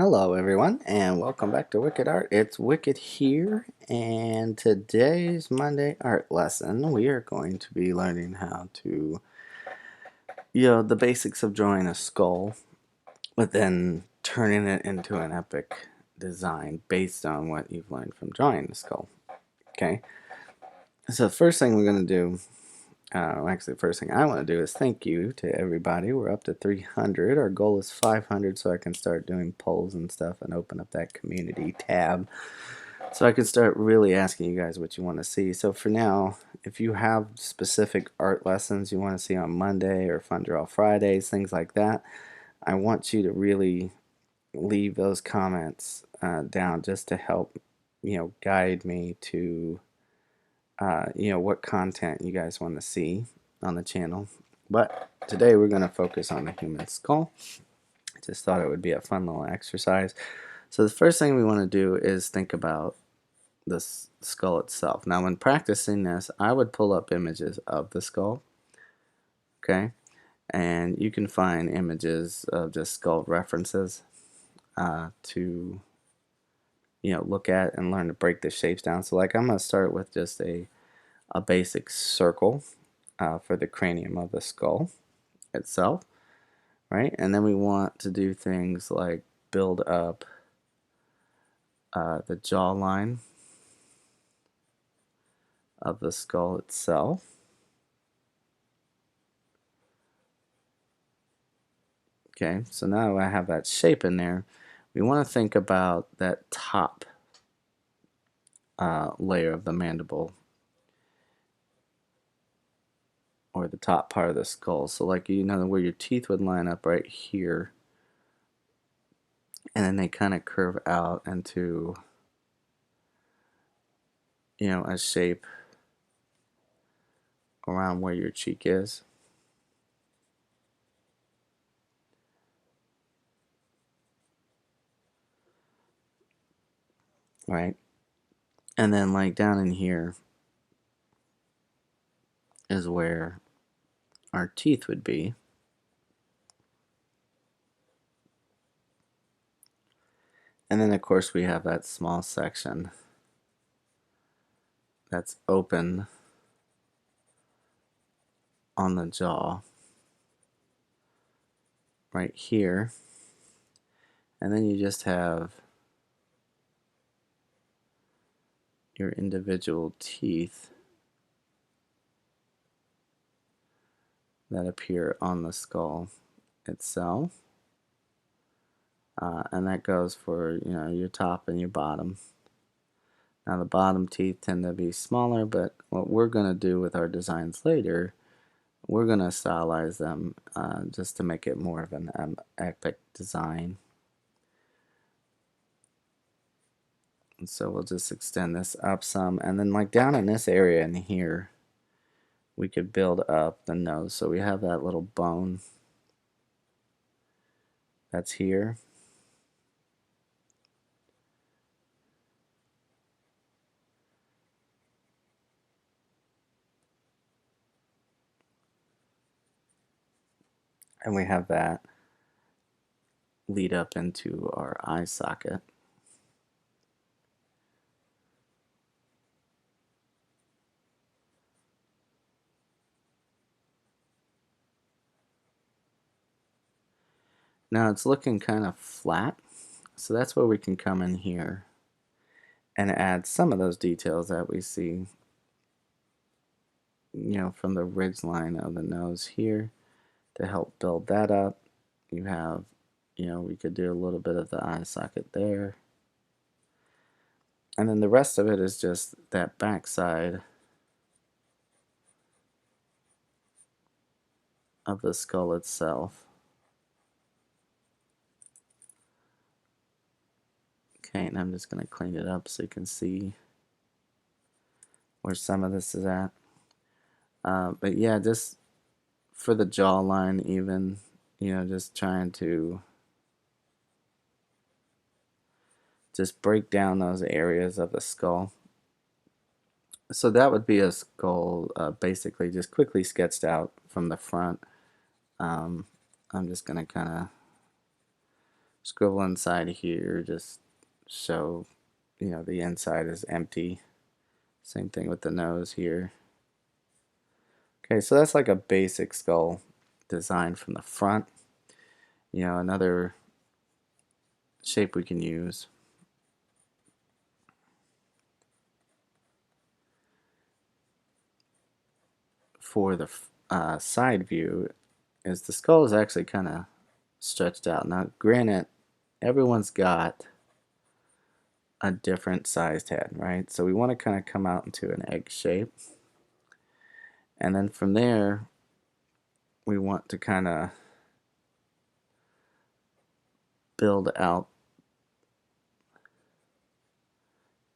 Hello, everyone, and welcome back to Wicked Art. It's Wicked here, and today's Monday art lesson, we are going to be learning how to, the basics of drawing a skull, but then turning it into an epic design based on what you've learned from drawing the skull. Okay, so the first thing we're going to do, actually, the first thing I want to do is thank you to everybody. We're up to 300. Our goal is 500, so I can start doing polls and stuff and open up that community tab. So I can start really asking you guys what you want to see. So for now, if you have specific art lessons you want to see on Monday or Fun Draw Fridays, things like that, I want you to really leave those comments down just to help, guide me to, what content you guys want to see on the channel. But today we're going to focus on the human skull. I just thought it would be a fun little exercise. So the first thing we want to do is think about the skull itself. Now when practicing this, I would pull up images of the skull, okay? And you can find images of just skull references to look at and learn to break the shapes down. So like I'm going to start with just a basic circle for the cranium of the skull itself, right? And then we want to do things like build up the jawline of the skull itself. Okay, so now I have that shape in there. We want to think about that top layer of the mandible, or the top part of the skull. So like, where your teeth would line up right here, and then they kind of curve out into, a shape around where your cheek is. Right? And then like down in here is where our teeth would be. And then of course we have that small section that's open on the jaw right here. And then you just have your individual teeth that appear on the skull itself. And that goes for your top and your bottom. Now the bottom teeth tend to be smaller, but what we're going to do with our designs later, we're going to stylize them just to make it more of an epic design. And so we'll just extend this up some, and then like down in this area in here, we could build up the nose. So we have that little bone that's here. And we have that lead up into our eye socket. Now it's looking kind of flat, so that's where we can come in here and add some of those details that we see, from the ridge line of the nose here to help build that up. You have, we could do a little bit of the eye socket there. And then the rest of it is just that back side of the skull itself. Okay, and I'm just going to clean it up so you can see where some of this is at. But yeah, just for the jawline even, just trying to just break down those areas of the skull. So that would be a skull basically just quickly sketched out from the front. I'm just going to kind of scribble inside here, just so the inside is empty. Same thing with the nose here. Okay, so that's like a basic skull design from the front. Another shape we can use for the side view is the skull is actually kind of stretched out. Now, granted, everyone's got a different sized head, right? So we want to kind of come out into an egg shape. And then from there, we want to kind of build out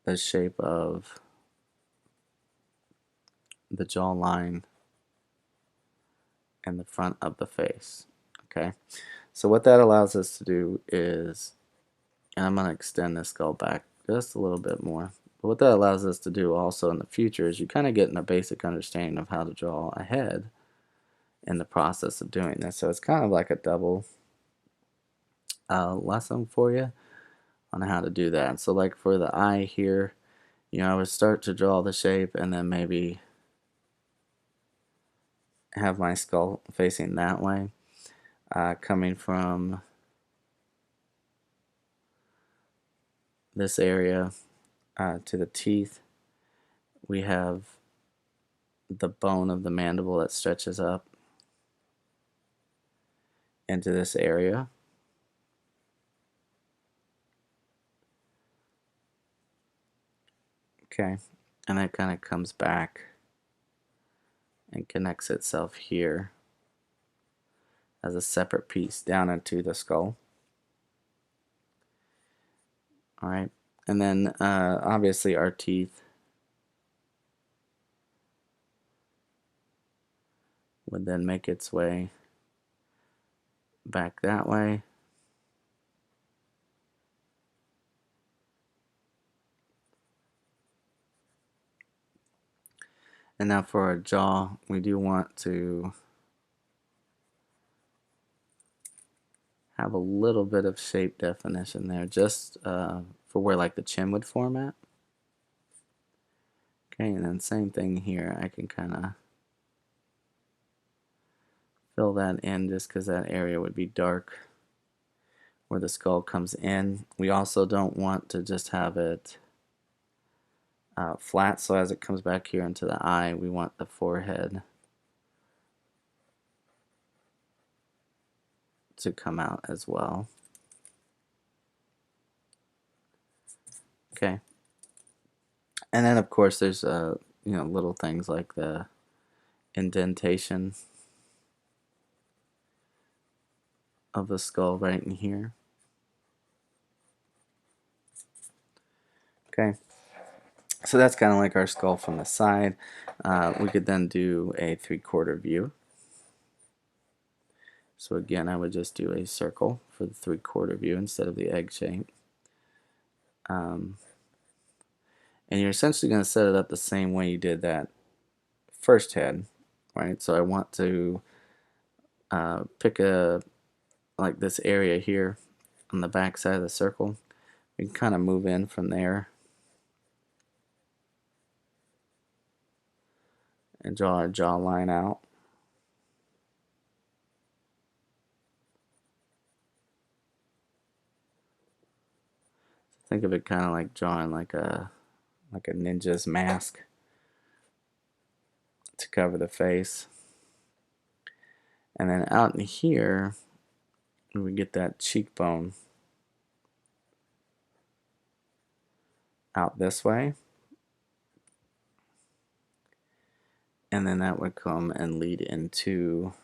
the shape of the jawline and the front of the face. Okay, so what that allows us to do is, and I'm going to extend this skull back just a little bit more. But what that allows us to do also in the future is you kind of get a basic understanding of how to draw a head in the process of doing this. So it's kind of like a double lesson for you on how to do that. So like for the eye here, I would start to draw the shape and then maybe have my skull facing that way, coming from this area to the teeth. We have the bone of the mandible that stretches up into this area. Okay, and that kind of comes back and connects itself here as a separate piece down into the skull. Alright, and then obviously our teeth would then make its way back that way. And now for our jaw, we do want to have a little bit of shape definition there, just for where like the chin would form at. Okay, and then same thing here. I can kind of fill that in just because that area would be dark where the skull comes in. We also don't want to just have it flat, so as it comes back here into the eye, we want the forehead to come out as well. Okay, and then of course there's little things like the indentation of the skull right in here. Okay, so that's kind of like our skull from the side. We could then do a 3/4 view. So again, I would just do a circle for the 3/4 view instead of the egg shape. And you're essentially going to set it up the same way you did that first head, right? So I want to pick like this area here on the back side of the circle. We can kind of move in from there and draw our jawline out. Think of it kind of like drawing like a ninja's mask to cover the face. And then out in here, we get that cheekbone out this way. And then that would come and lead into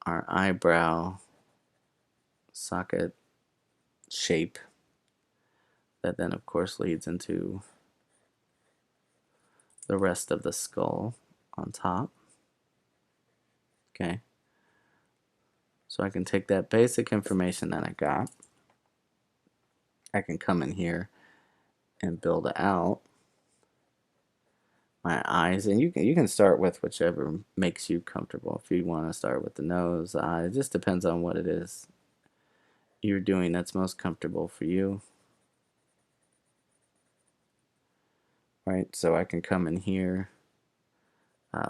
our eyebrow socket shape that then of course leads into the rest of the skull on top. Okay, so I can take that basic information that I got, I can come in here and build out my eyes, and you can start with whichever makes you comfortable. If you want to start with the nose, the eye, it just depends on what it is you're doing that's most comfortable for you. Right, so I can come in here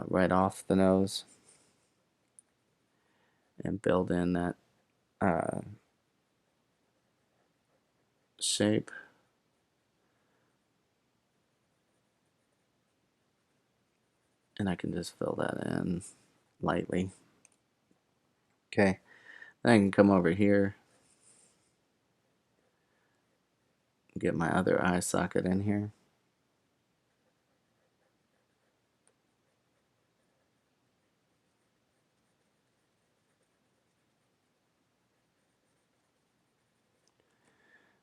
right off the nose and build in that uh, shape. And I can just fill that in lightly. Okay, then I can come over here, get my other eye socket in here.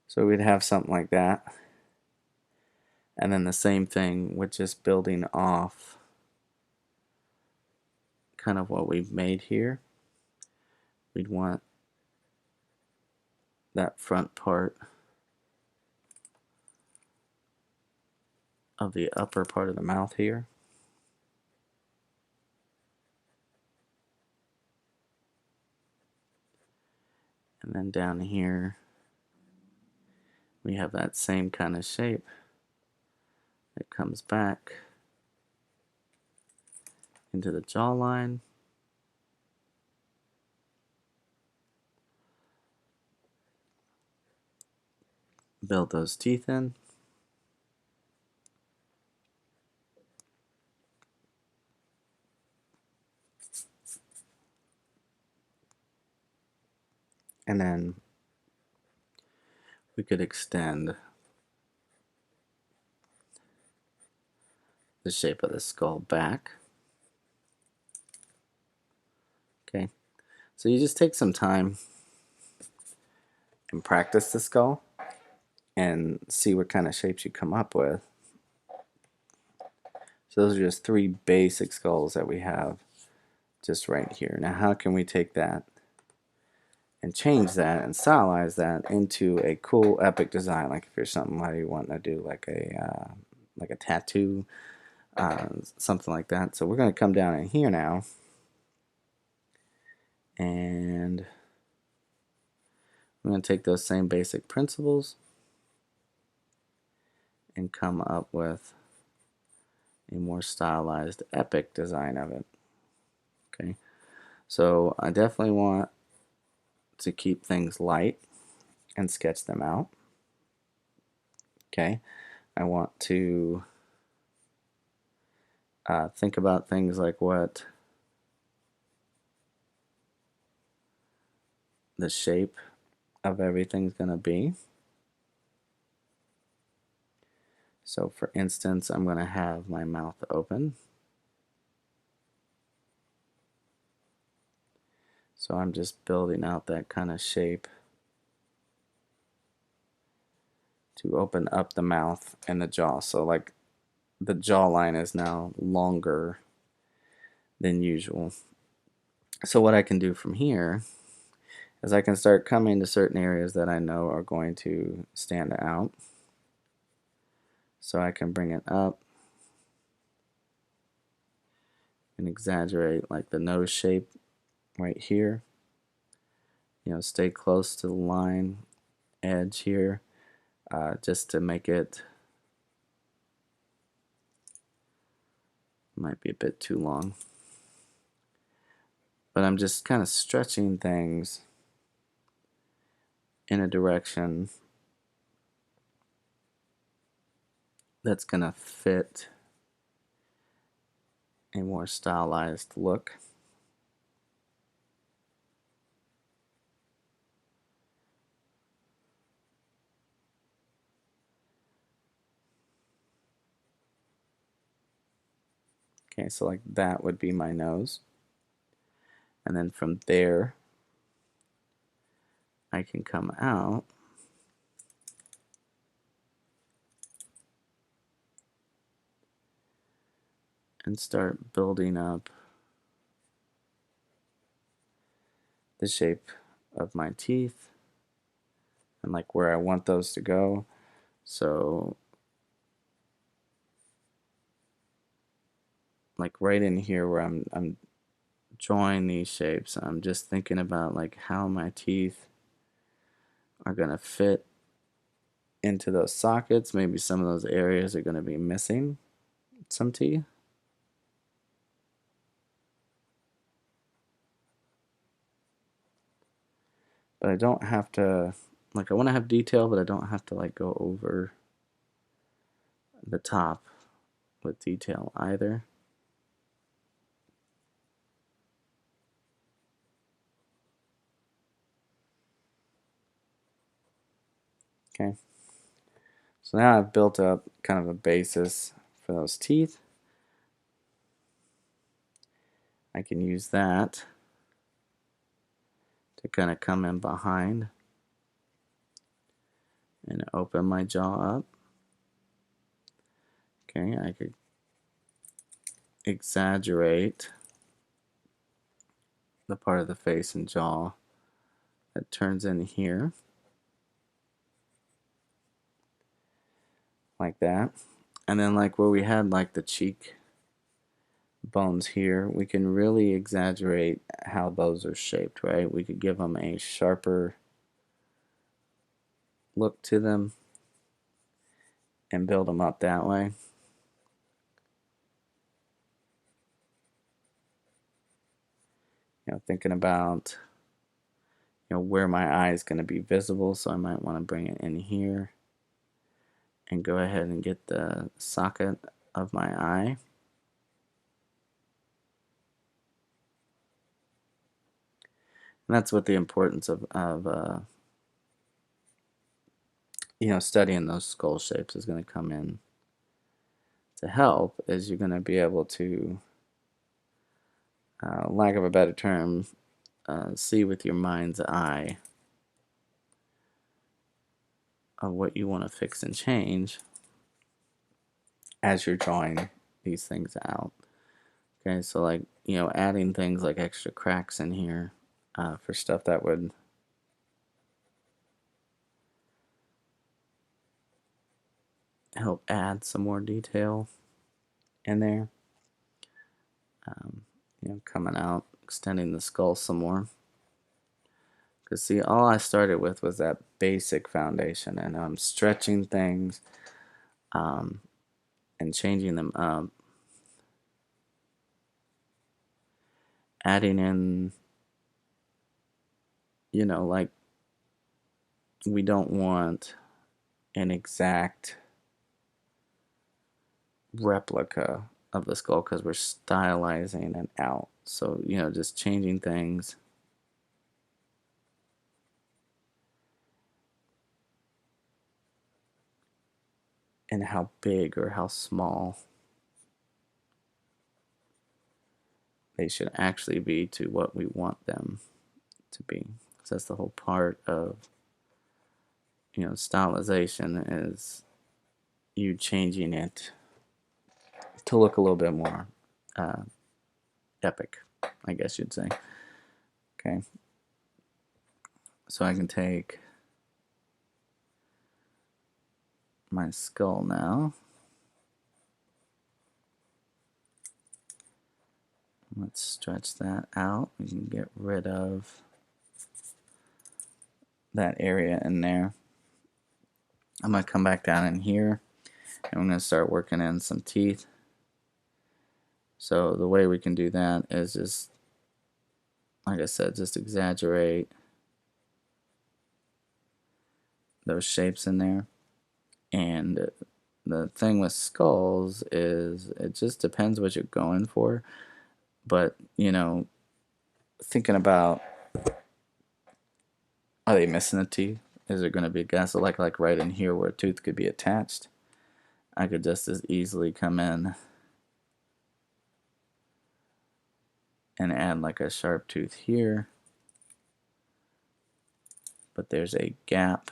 So we'd have something like that. And then the same thing with just building off kind of what we've made here. We'd want that front part of the upper part of the mouth here. And then down here, we have that same kind of shape. It comes back into the jawline. Build those teeth in. And then we could extend the shape of the skull back. Okay, so you just take some time and practice the skull and see what kind of shapes you come up with. So those are just 3 basic skulls that we have just right here. Now how can we take that and change that and stylize that into a cool epic design? Like if you're somebody wanting to do like a tattoo, something like that. So we're going to come down in here now, and I'm going to take those same basic principles and come up with a more stylized epic design of it. Okay, so I definitely want to keep things light and sketch them out. Okay, I want to think about things like what the shape of everything's going to be. So for instance, I'm going to have my mouth open. So I'm just building out that kind of shape to open up the mouth and the jaw. So like the jawline is now longer than usual. So what I can do from here is I can start coming to certain areas that I know are going to stand out. So I can bring it up and exaggerate like the nose shape right here. You know, stay close to the line edge here, just to make it, might be a bit too long. But I'm just kind of stretching things in a direction that's going to fit a more stylized look. Okay, so like that would be my nose. And then from there, I can come out and start building up the shape of my teeth and like where I want those to go. So like right in here where I'm drawing these shapes, I'm just thinking about like how my teeth are going to fit into those sockets. Maybe some of those areas are going to be missing some teeth. But I don't have to, like, I want to have detail, but I don't have to, like, go over the top with detail either. Okay. So now I've built up kind of a basis for those teeth. I can use that to kind of come in behind and open my jaw up. Okay, I could exaggerate the part of the face and jaw that turns in here, like that. And then like where we had like the cheek bones here, we can really exaggerate how those are shaped, right? We could give them a sharper look to them and build them up that way. Thinking about where my eye is going to be visible, so I might want to bring it in here and go ahead and get the socket of my eye. And that's what the importance of studying those skull shapes is going to come in to help, is you're going to be able to, lack of a better term, see with your mind's eye of what you want to fix and change as you're drawing these things out. Okay, so like, adding things like extra cracks in here for stuff that would help add some more detail in there. Coming out, extending the skull some more. Because see, all I started with was that basic foundation, and I'm stretching things and changing them up, adding in, like, we don't want an exact replica of the skull because we're stylizing it out. So, just changing things and how big or how small they should actually be to what we want them to be. So that's the whole part of stylization, is you changing it to look a little bit more epic, I guess you'd say. Okay, so I can take my skull now. Let's stretch that out. We can get rid of that area in there. I'm going to come back down in here, and I'm going to start working in some teeth. So the way we can do that is just, like I said, just exaggerate those shapes in there. And the thing with skulls is it just depends what you're going for. But, thinking about, are they missing a teeth? Is there going to be a gap? So like right in here where a tooth could be attached, I could just as easily come in and add like a sharp tooth here. But there's a gap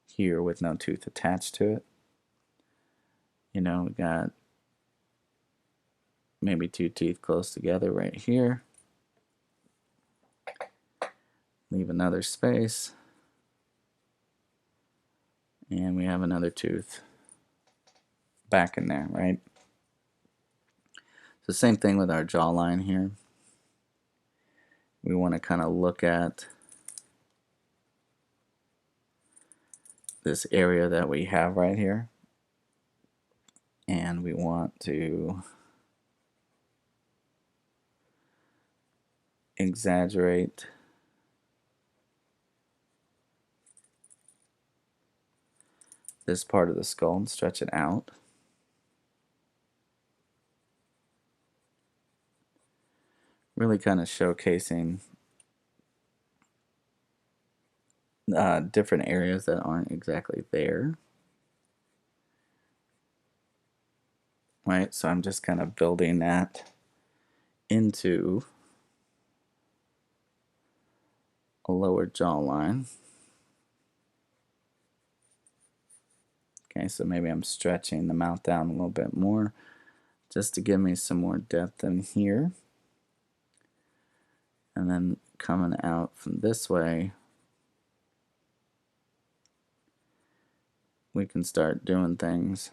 here with no tooth attached to it. We got maybe two teeth close together right here. Leave another space. And we have another tooth back in there, right? So same thing with our jawline here. We want to kind of look at this area that we have right here, and we want to exaggerate this part of the skull and stretch it out. Really kind of showcasing different areas that aren't exactly there. Right, so I'm just kind of building that into a lower jawline. Okay, so maybe I'm stretching the mouth down a little bit more just to give me some more depth in here. And then coming out from this way, we can start doing things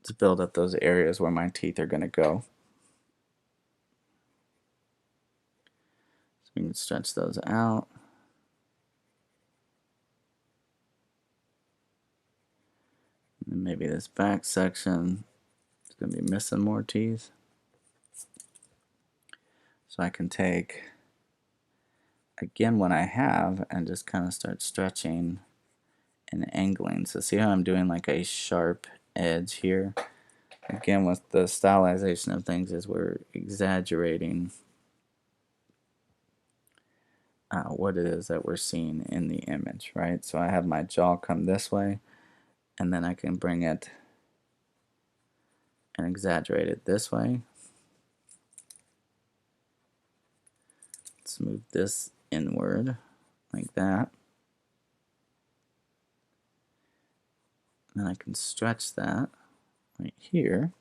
to build up those areas where my teeth are going to go. So we can stretch those out. And maybe this back section is going to be missing more teeth. So I can take, again, what I have and just kind of start stretching and angling. So see how I'm doing like a sharp edge here? Again, with the stylization of things is we're exaggerating what it is that we're seeing in the image, right? So I have my jaw come this way, and then I can bring it and exaggerate it this way. Let's move this inward like that. And then I can stretch that right here.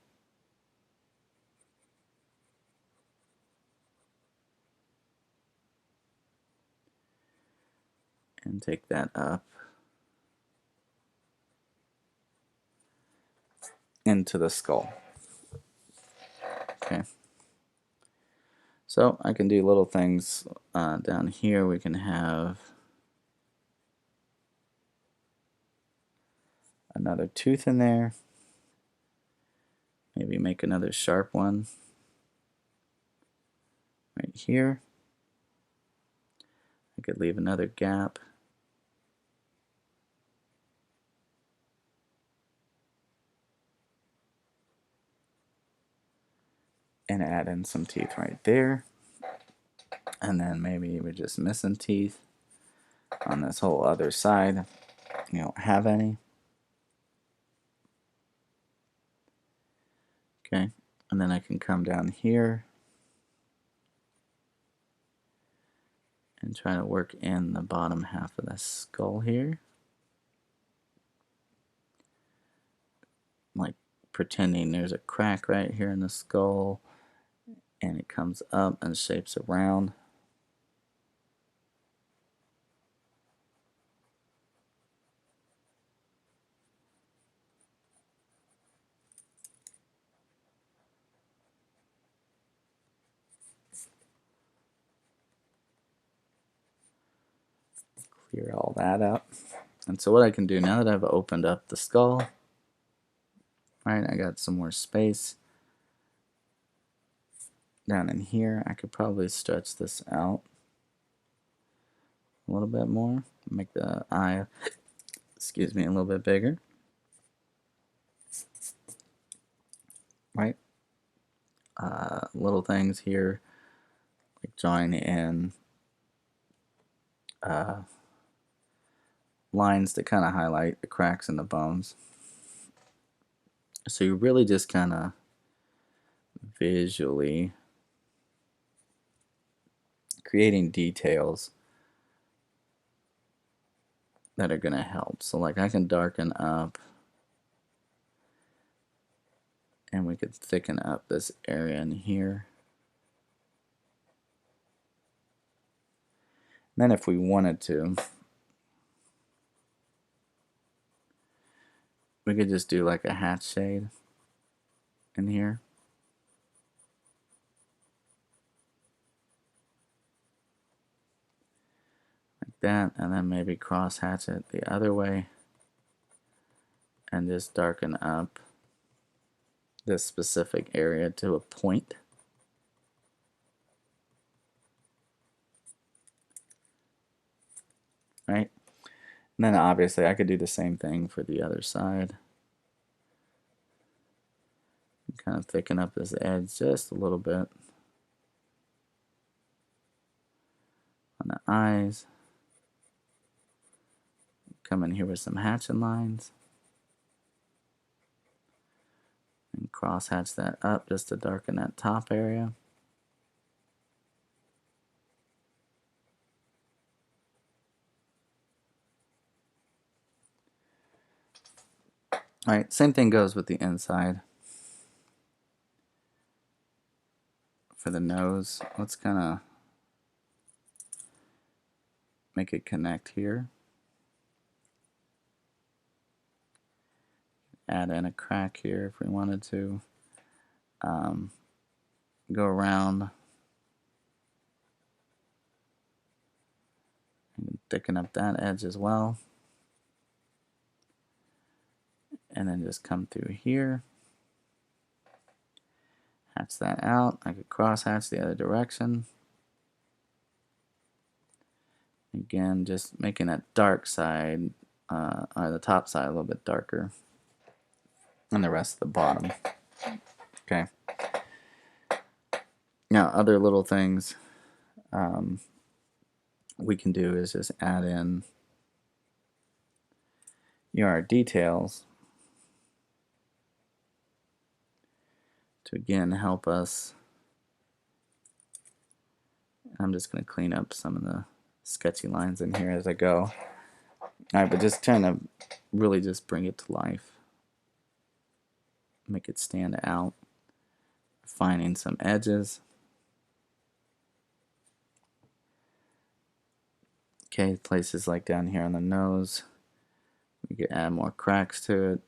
And take that up into the skull. Okay. So I can do little things down here. We can have another tooth in there. Maybe make another sharp one right here. I could leave another gap. And add in some teeth right there. And then maybe we're just missing teeth on this whole other side. You don't have any. Okay, and then I can come down here and try to work in the bottom half of the skull here. Like pretending there's a crack right here in the skull, and it comes up and shapes around. Clear all that up. And so what I can do now that I've opened up the skull, right, I got some more space down in here. I could probably stretch this out a little bit more, make the eye, excuse me, a little bit bigger, right? Little things here, like drawing in lines to kind of highlight the cracks in the bones. So you're really just kind of visually creating details that are going to help. So like I can darken up, and we could thicken up this area in here. And then if we wanted to, we could just do like a hatch shade in here. that, and then maybe cross hatch it the other way and just darken up this specific area to a point. Right? And then obviously I could do the same thing for the other side. Kind of thicken up this edge just a little bit on the eyes. Come in here with some hatching lines. And cross hatch that up just to darken that top area. Alright, same thing goes with the inside. For the nose, let's kind of make it connect here. Add in a crack here if we wanted to. Go around and thicken up that edge as well. And then just come through here. Hatch that out. I could cross hatch the other direction. Again, just making that dark side, or the top side a little bit darker. And the rest of the bottom. Okay. Now, other little things we can do is just add in our details to again help us. I'm just going to clean up some of the sketchy lines in here as I go. Alright, but just trying to really just bring it to life. Make it stand out. Finding some edges. Okay, places like down here on the nose. We could add more cracks to it.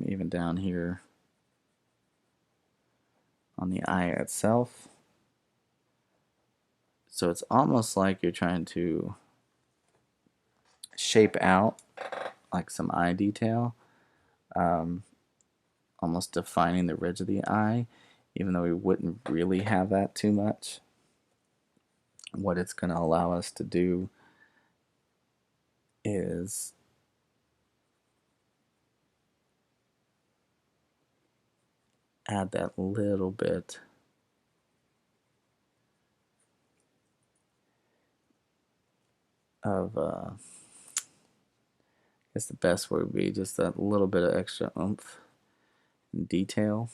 Even down here on the eye itself. So it's almost like you're trying to shape out like some eye detail, almost defining the ridge of the eye, even though we wouldn't really have that too much. What it's going to allow us to do is add that little bit of, I guess the best word would be just that little bit of extra oomph and detail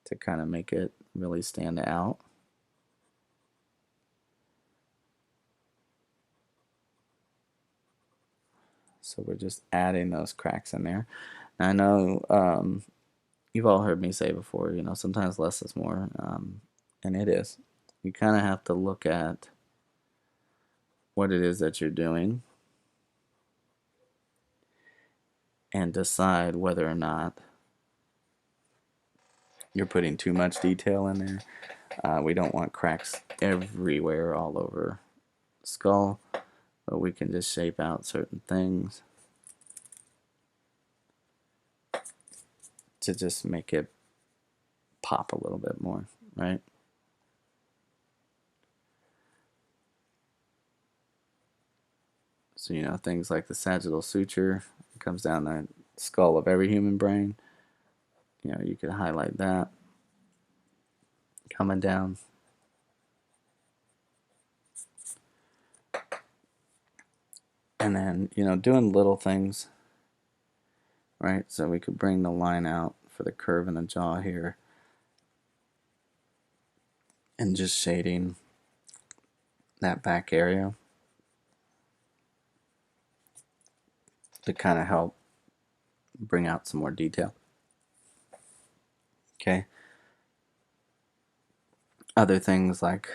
to kind of make it really stand out. So we're just adding those cracks in there. Now I know you've all heard me say before, you know, sometimes less is more, and it is. You kind of have to look at what it is that you're doing and decide whether or not you're putting too much detail in there. We don't want cracks everywhere all over the skull, but we can just shape out certain things to just make it pop a little bit more, right? So, you know, things like the sagittal suture comes down the skull of every human brain. You know, you could highlight that coming down. And then, you know, doing little things, right? So we could bring the line out for the curve in the jaw here. And just shading that back area to kind of help bring out some more detail. Okay. Other things like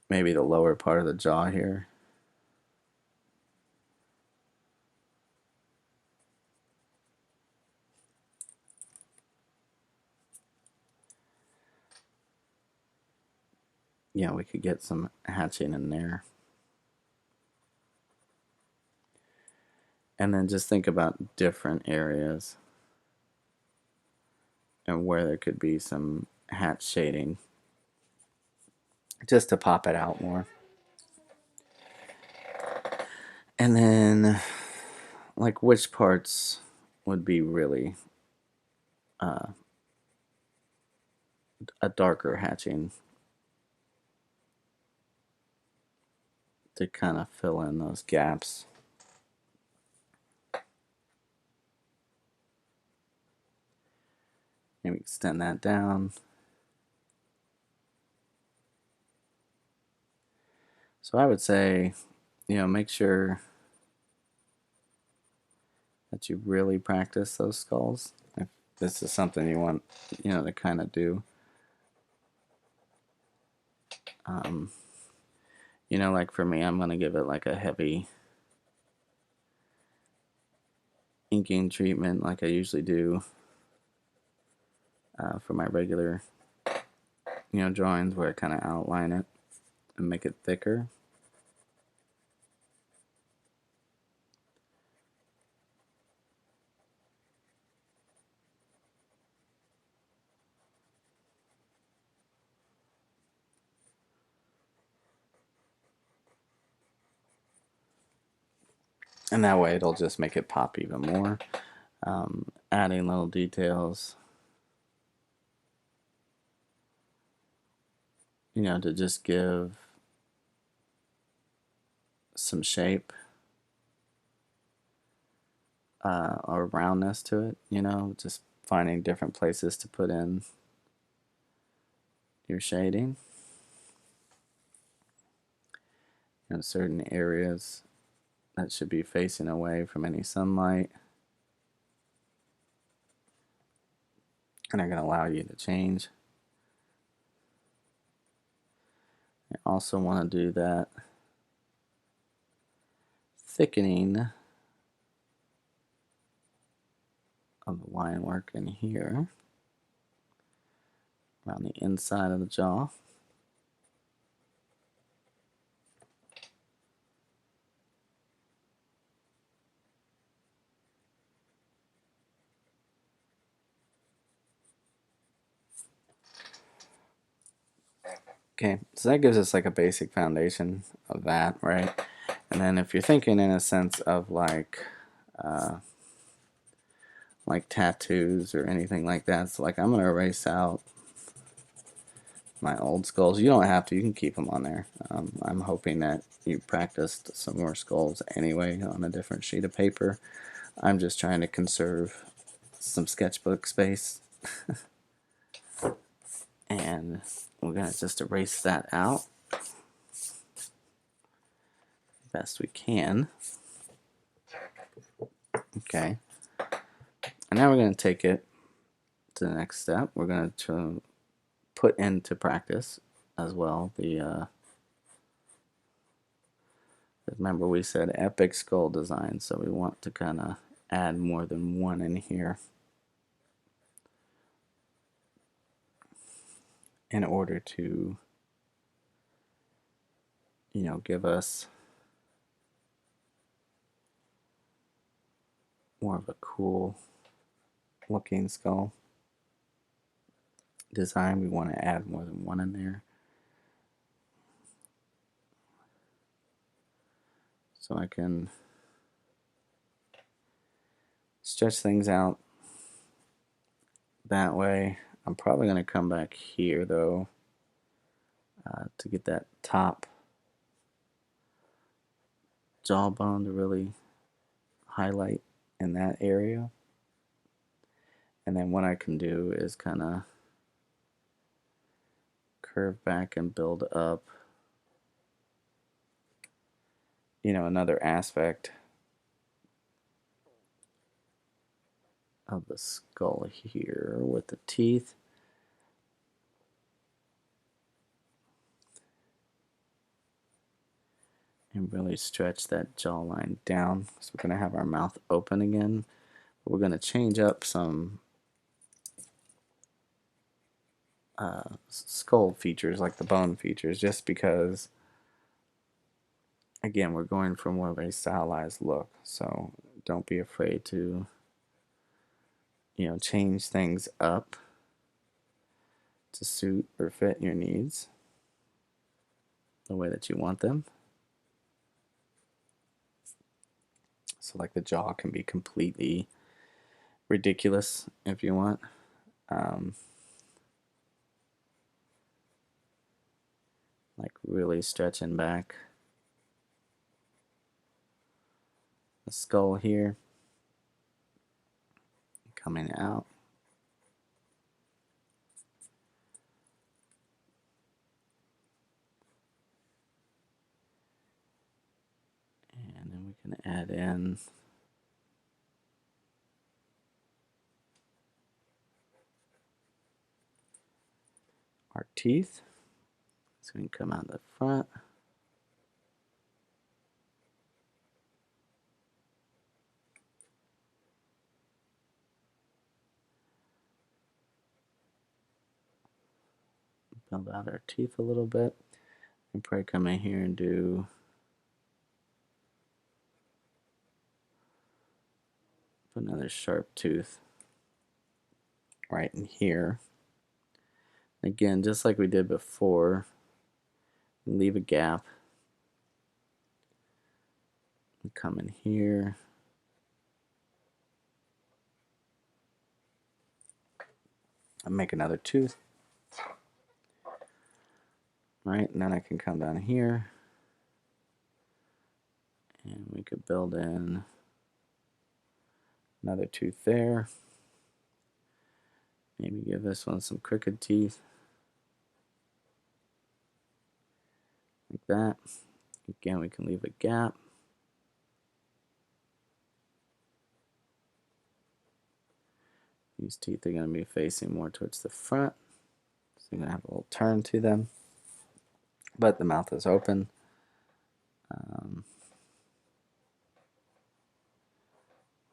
maybe the lower part of the jaw here. Yeah, we could get some hatching in there. And then just think about different areas and where there could be some hatch shading just to pop it out more. And then, like, which parts would be really uh, a darker hatching to kind of fill in those gaps. Maybe extend that down. So I would say, make sure that you really practice those skulls. If this is something you want, to kind of do. Um, like for me, I'm going to give it like a heavy inking treatment like I usually do for my regular, drawings where I kind of outline it and make it thicker. And that way it'll just make it pop even more. Adding little details, to just give some shape or roundness to it, just finding different places to put in your shading. Certain areas that should be facing away from any sunlight and are going to allow you to change. I also want to do that thickening of the line work in here around the inside of the jaw. Okay, so that gives us like a basic foundation of that, right? And then if you're thinking in a sense of like tattoos or anything like that, so like I'm gonna erase out my old skulls. You don't have to, you can keep them on there. I'm hoping that you practiced some more skulls anyway on a different sheet of paper. I'm just trying to conserve some sketchbook space. And we're gonna just erase that out best we can. Okay, and now we're going to take it to the next step. We're going to put into practice as well the remember we said epic skull design, so we want to kind of add more than one in here in order to give us more of a cool looking skull design. We want to add more than one in there. So I can stretch things out that way. I'm probably going to come back here though to get that top jawbone to really highlight in that area. And then what I can do is kind of curve back and build up another aspect of the skull here with the teeth. And really stretch that jawline down. So we're going to have our mouth open again. But we're going to change up some skull features, like the bone features, just because, again, we're going for more of a stylized look. So don't be afraid to, change things up to suit or fit your needs the way that you want them. So, like, the jaw can be completely ridiculous if you want. Um, like, really stretching back the skull here, coming out. And then we can add in our teeth. So we can come out the front. Build out our teeth a little bit. And probably come in here and do another sharp tooth right in here. Again, just like we did before, leave a gap. Come in here. And make another tooth. Right, and then I can come down here. And we could build in another tooth there. Maybe give this one some crooked teeth. Like that. Again, we can leave a gap. These teeth are going to be facing more towards the front. So you're going to have a little turn to them. But the mouth is open.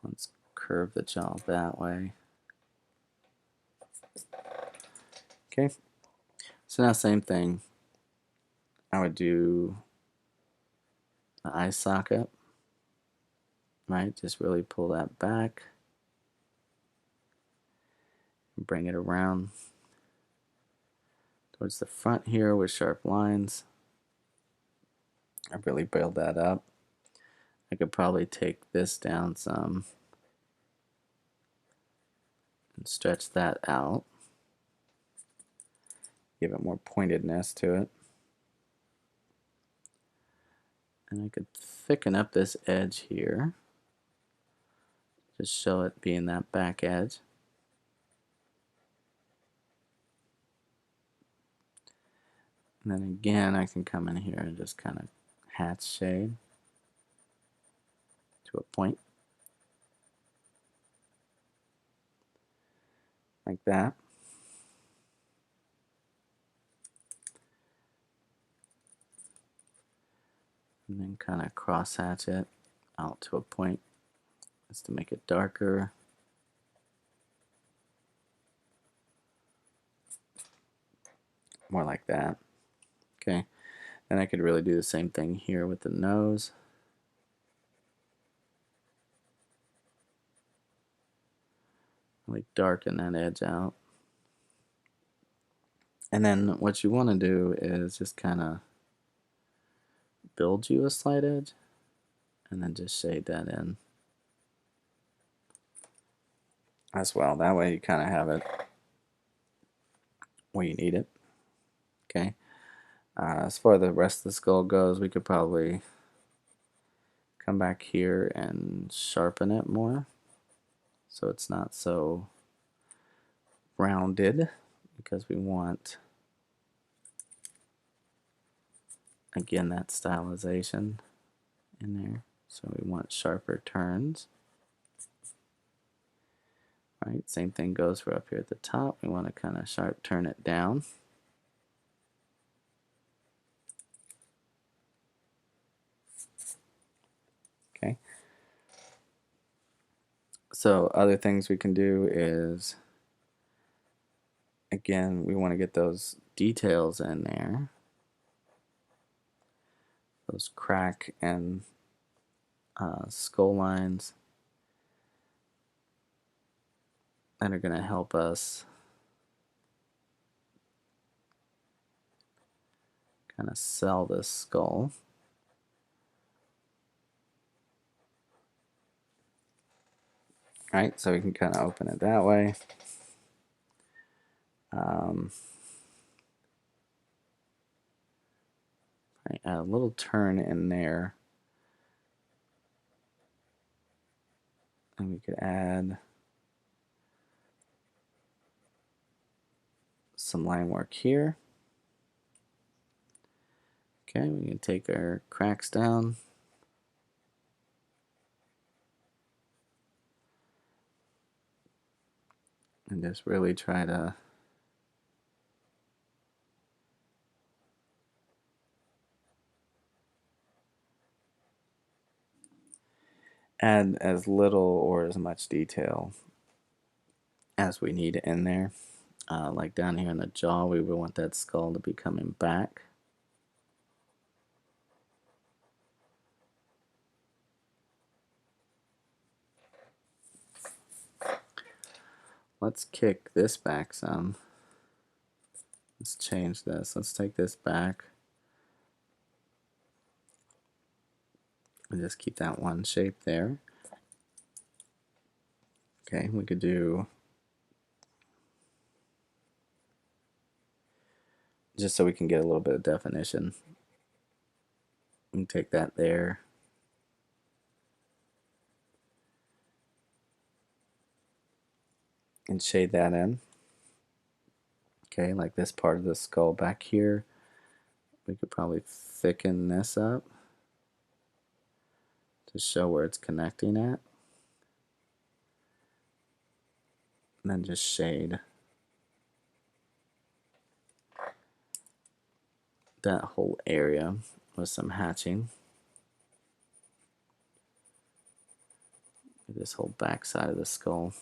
Let's curve the jaw that way. Okay. So now same thing. I would do the eye socket. Right? Just really pull that back. Bring it around towards the front here with sharp lines. I really build that up. I could probably take this down some and stretch that out. Give it more pointedness to it. And I could thicken up this edge here. Just show it being that back edge. And then again, I can come in here and just kind of hatch shade to a point. Like that. And then kind of cross hatch it out to a point just to make it darker. More like that. Okay. Then I could really do the same thing here with the nose. Really darken that edge out. And then what you want to do is just kind of build you a slight edge and then just shade that in as well. That way you kind of have it where you need it. Okay. As far as the rest of the skull goes, we could probably come back here and sharpen it more so it's not so rounded, because we want, again, that stylization in there. So we want sharper turns. Right, same thing goes for up here at the top. We want to kind of sharp turn it down. Okay. So other things we can do is, again, we want to get those details in there. Those crack and skull lines. that are going to help us kind of sell this skull. Right, so we can kind of open it that way. Right, add a little turn in there. And we could add some line work here. Okay, we can take our cracks down. And just really try to add as little or as much detail as we need in there. Like down here in the jaw, we would want that skull to be coming back. Let's kick this back some. Let's change this. Let's take this back. And just keep that one shape there. Okay, we could do, just so we can get a little bit of definition, we can take that there. And shade that in. Okay, like this part of the skull back here, we could probably thicken this up to show where it's connecting at. And then just shade that whole area with some hatching. This whole back side of the skull.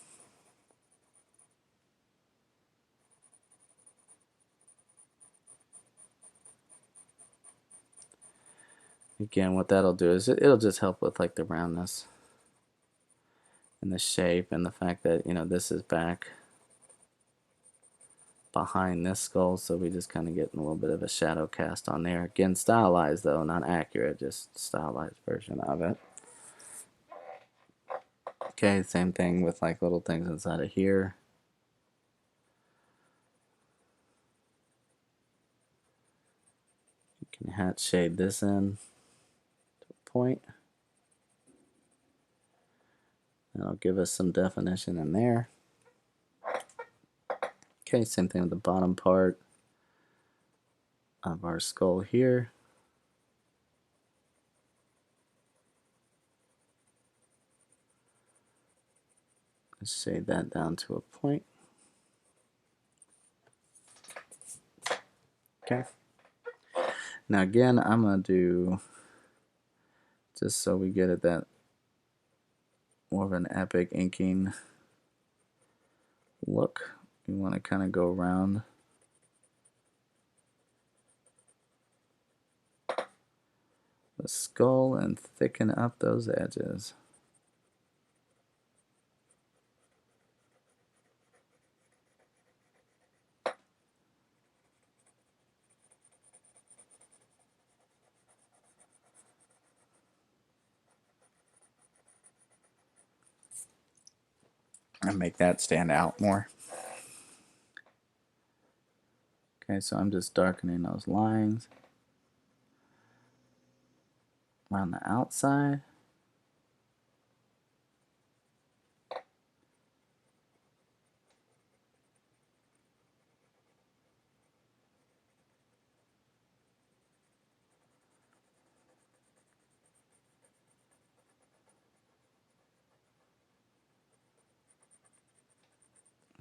Again, what that'll do is it'll just help with like the roundness and the shape and the fact that, you know, this is back behind this skull, so we just kind of get a little bit of a shadow cast on there. Again, stylized though, not accurate, just stylized version of it. Okay, same thing with like little things inside of here. You can hat shade this in to a point. That'll give us some definition in there. Okay, same thing with the bottom part of our skull here. Let's shade that down to a point. Okay. Now again, I'm going to do, just so we get at that more of an epic inking look, we want to kind of go around the skull and thicken up those edges. And make that stand out more. Okay, so I'm just darkening those lines around the outside.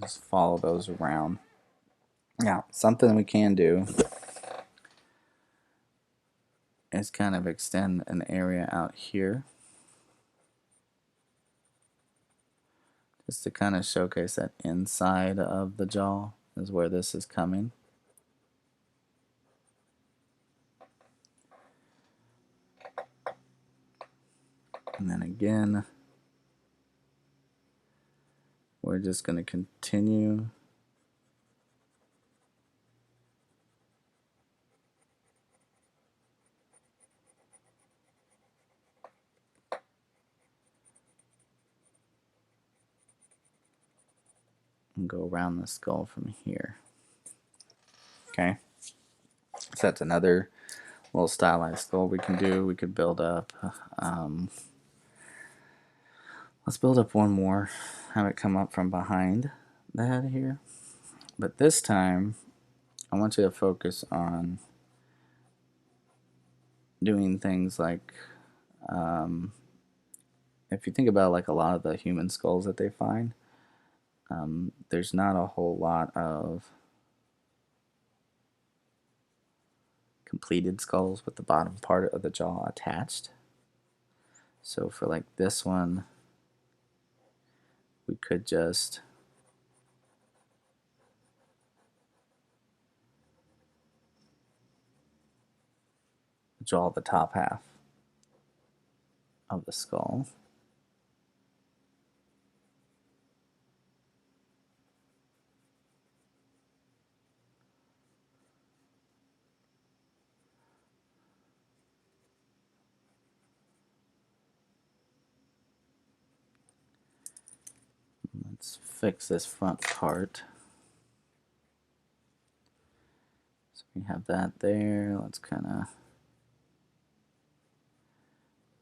Just follow those around. Now, something we can do is kind of extend an area out here, just to kind of showcase that inside of the jaw is where this is coming. And then again, we're just going to continue and go around the skull from here. Okay, so that's another little stylized skull we can do. We could build up. Let's build up one more. Have it come up from behind the head here. But this time, I want you to focus on doing things like, if you think about like a lot of the human skulls that they find, there's not a whole lot of completed skulls with the bottom part of the jaw attached. So for like this one, we could just draw the top half of the skull. Let's fix this front part. So we have that there. Let's kind of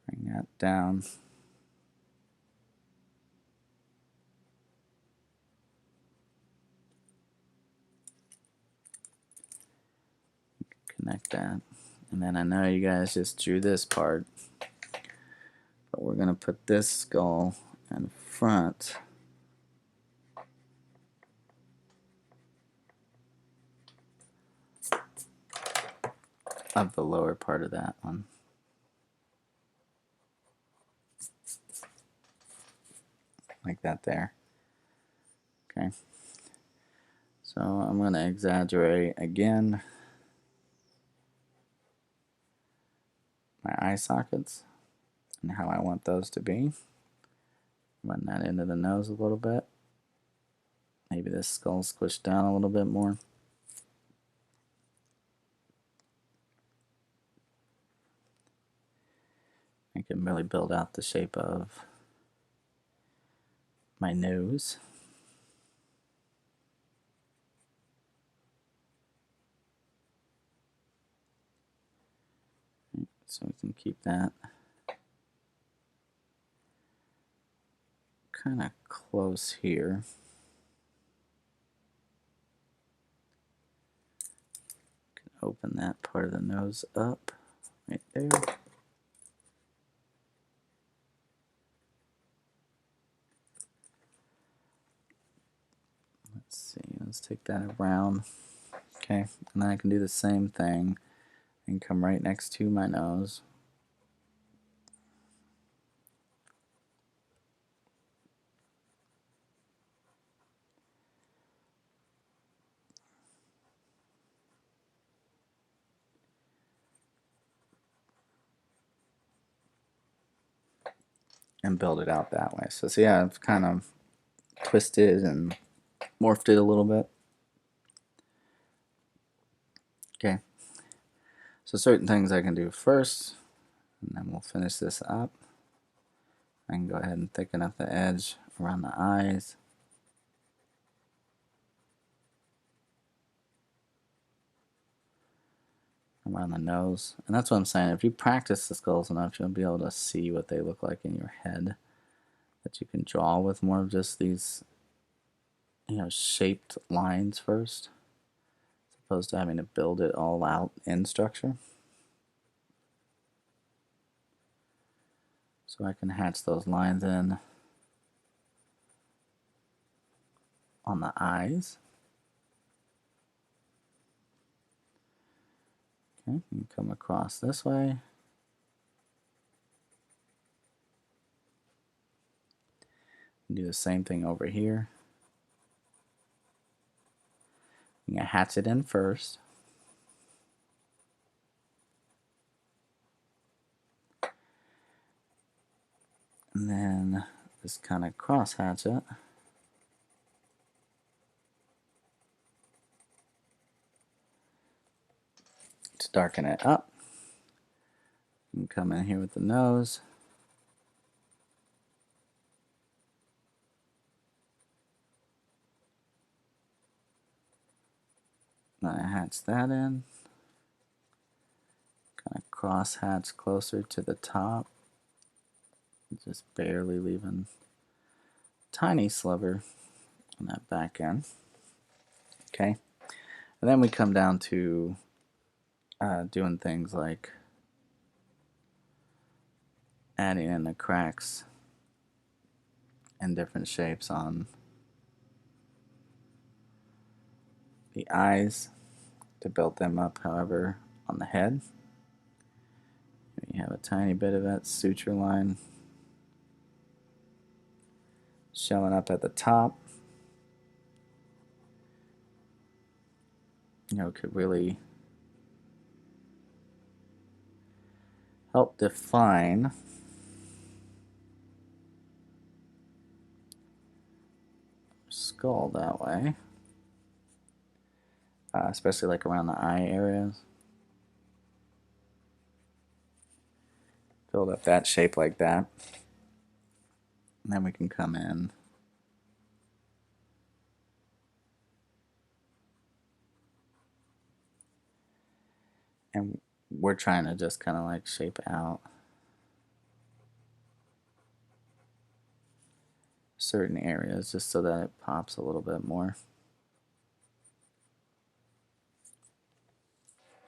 bring that down. Connect that. And then I know you guys just drew this part, but we're going to put this skull in front of the lower part of that one. Like that there. Okay. So I'm going to exaggerate again my eye sockets and how I want those to be. Run that into the nose a little bit. Maybe this skull squished down a little bit more. I can really build out the shape of my nose. So we can keep that kind of close here. Can open that part of the nose up right there. Let's see, let's take that around. Okay, and then I can do the same thing and come right next to my nose. And build it out that way. So see, yeah, I've kind of twisted and morphed it a little bit. Okay, so certain things I can do first, and then we'll finish this up. I can go ahead and thicken up the edge around the eyes. Around the nose. And that's what I'm saying. If you practice the skulls enough, you'll be able to see what they look like in your head. That you can draw with more of just these, shaped lines first, as opposed to having to build it all out in structure. So I can hatch those lines in on the eyes. Okay, you come across this way. Do the same thing over here. I'm going to hatch it in first. And then just kind of cross hatch it. Just darken it up. You can come in here with the nose. Then I hatch that in. Kind of cross hatch closer to the top. Just barely leaving a tiny sliver on that back end. Okay. And then we come down to doing things like adding in the cracks and different shapes on the eyes to build them up. However, on the head, you have a tiny bit of that suture line showing up at the top. Could really help define skull that way, especially like around the eye areas. Build up that shape like that, and then we can come in and we're trying to just kind of like shape out certain areas just so that it pops a little bit more.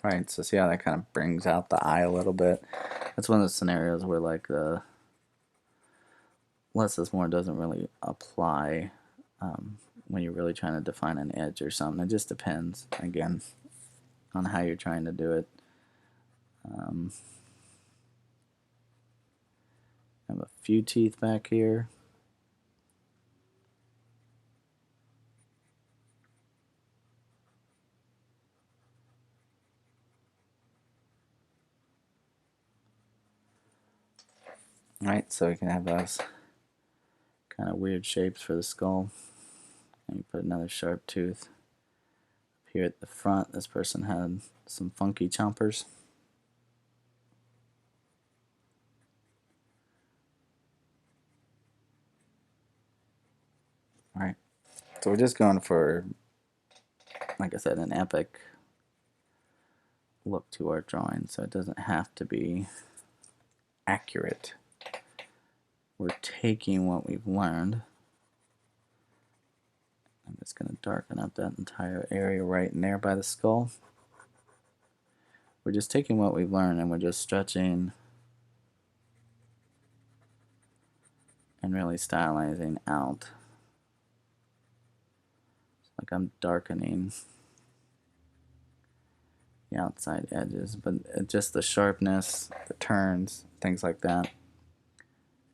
Right, so see how that kind of brings out the eye a little bit. That's one of the scenarios where like the less is more doesn't really apply when you're really trying to define an edge or something. It just depends, again, on how you're trying to do it. I have a few teeth back here. Right, so we can have those kind of weird shapes for the skull. And you put another sharp tooth here at the front. This person had some funky chompers. Alright, so we're just going for, like I said, an epic look to our drawing, so it doesn't have to be accurate. We're taking what we've learned. I'm just going to darken up that entire area right in there by the skull. We're just taking what we've learned and we're just stretching and really stylizing out. It's like I'm darkening the outside edges, but just the sharpness, the turns, things like that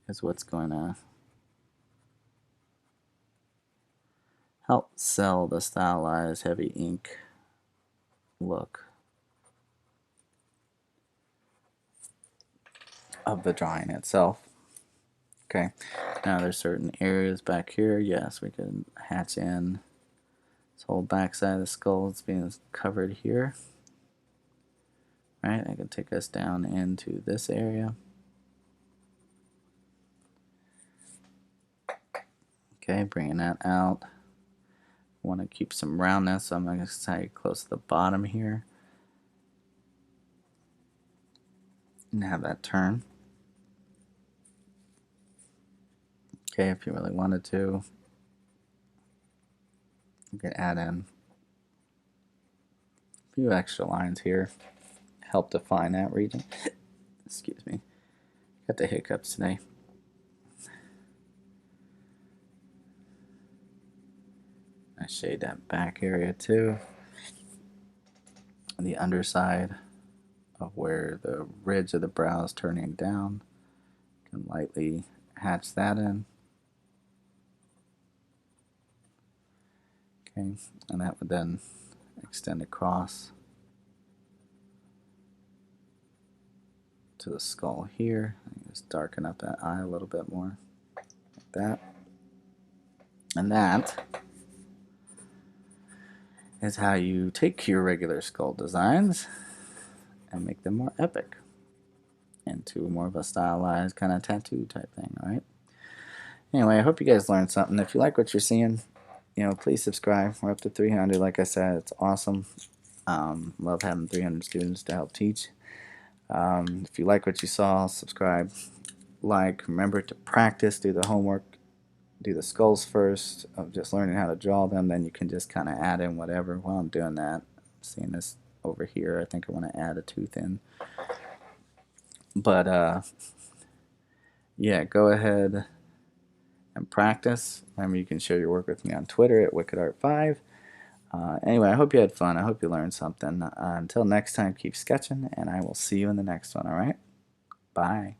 is what's going to help sell the stylized heavy ink look of the drawing itself. Okay, now there's certain areas back here. Yes, we can hatch in this whole backside of the skull. It's being covered here. Right, I can take us down into this area. Okay, bringing that out. Want to keep some roundness, so I'm going to stay close to the bottom here and have that turn. Okay, if you really wanted to, you can add in a few extra lines here, help define that region. Excuse me, got the hiccups today. I shade that back area too. The underside of where the ridge of the brow is turning down, can lightly hatch that in. Okay, and that would then extend across to the skull here. Just darken up that eye a little bit more, like that. And that is how you take your regular skull designs and make them more epic into more of a stylized kind of tattoo type thing, all right? Anyway, I hope you guys learned something. If you like what you're seeing, please subscribe. We're up to 300, like I said. It's awesome. Love having 300 students to help teach. If you like what you saw, subscribe, like. Remember to practice, do the homework, do the skulls first of just learning how to draw them. Then you can just kind of add in whatever. While I'm doing that, seeing this over here, I think I want to add a tooth in. But yeah, go ahead and practice. Remember, you can share your work with me on Twitter at WickedArt5. Anyway, I hope you had fun. I hope you learned something. Until next time, keep sketching, and I will see you in the next one, all right? Bye.